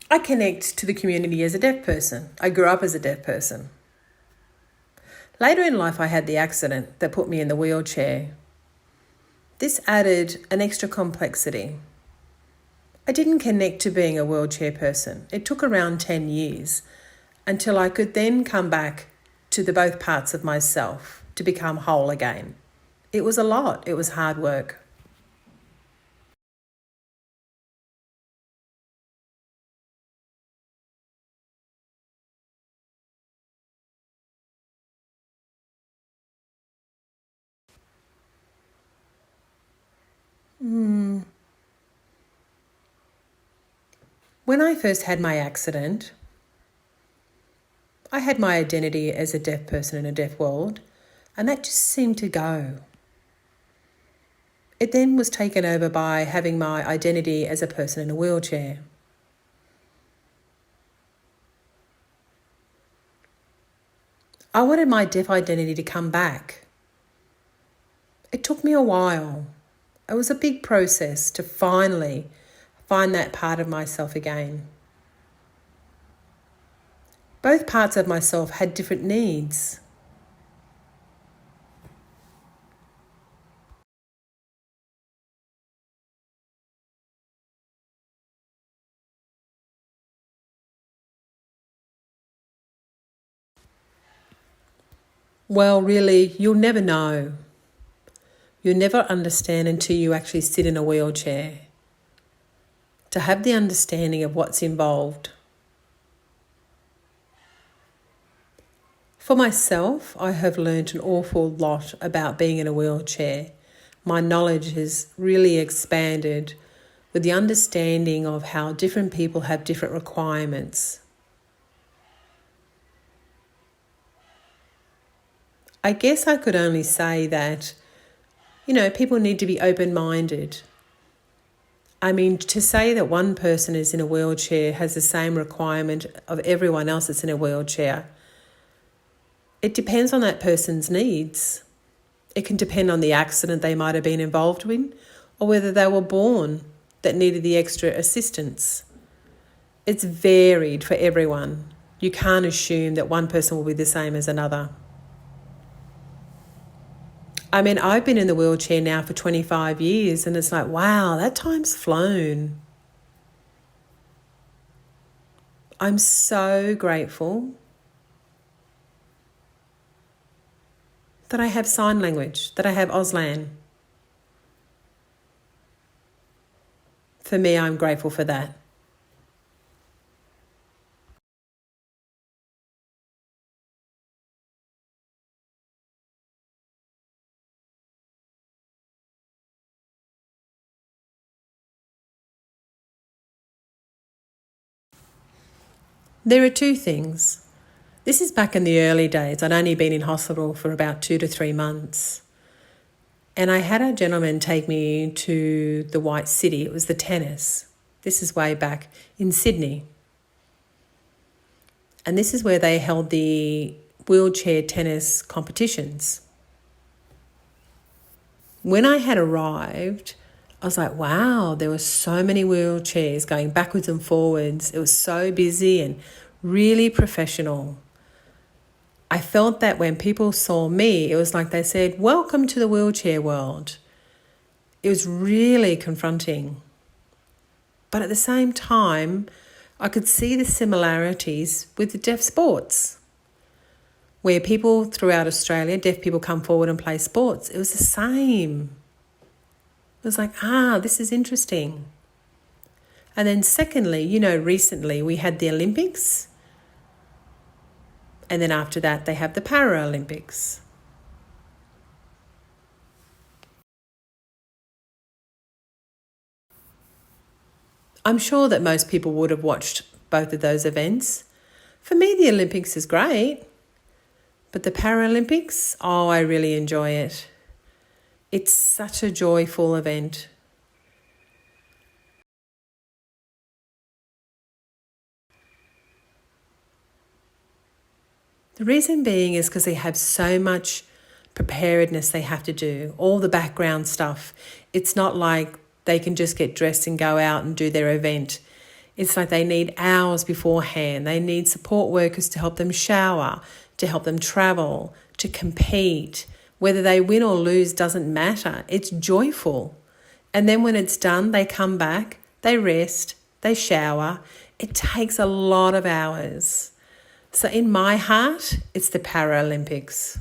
I connect to the community as a deaf person. I grew up as a deaf person. Later in life, I had the accident that put me in the wheelchair. This added an extra complexity. I didn't connect to being a wheelchair person. It took around 10 years until I could then come back to the both parts of myself to become whole again. It was a lot. It was hard work. When I first had my accident, I had my identity as a deaf person in a deaf world, and that just seemed to go. It then was taken over by having my identity as a person in a wheelchair. I wanted my deaf identity to come back. It took me a while. It was a big process to finally find that part of myself again. Both parts of myself had different needs. Well, really, you'll never know. You'll never understand until you actually sit in a wheelchair to have the understanding of what's involved. For myself, I have learned an awful lot about being in a wheelchair. My knowledge has really expanded with the understanding of how different people have different requirements. I guess I could only say that, people need to be open-minded. I mean, to say that one person is in a wheelchair has the same requirement of everyone else that's in a wheelchair, it depends on that person's needs. It can depend on the accident they might have been involved in or whether they were born that needed the extra assistance. It's varied for everyone. You can't assume that one person will be the same as another. I mean, I've been in the wheelchair now for 25 years and it's like, wow, that time's flown. I'm so grateful that I have sign language, that I have Auslan. For me, I'm grateful for that. There are two things. This is back in the early days. I'd only been in hospital for about 2 to 3 months. And I had a gentleman take me to the White City. It was the tennis. This is way back in Sydney. And this is where they held the wheelchair tennis competitions. When I had arrived, I was like, wow, there were so many wheelchairs going backwards and forwards. It was so busy and really professional. I felt that when people saw me, it was like they said, welcome to the wheelchair world. It was really confronting. But at the same time, I could see the similarities with the deaf sports, where people throughout Australia, deaf people come forward and play sports. It was the same. It was like, this is interesting. And then secondly, recently we had the Olympics. And then after that, they have the Paralympics. I'm sure that most people would have watched both of those events. For me, the Olympics is great. But the Paralympics, I really enjoy it. It's such a joyful event. The reason being is because they have so much preparedness they have to do, all the background stuff. It's not like they can just get dressed and go out and do their event. It's like they need hours beforehand. They need support workers to help them shower, to help them travel, to compete. Whether they win or lose doesn't matter. It's joyful. And then when it's done, they come back, they rest, they shower. It takes a lot of hours. So in my heart, it's the Paralympics.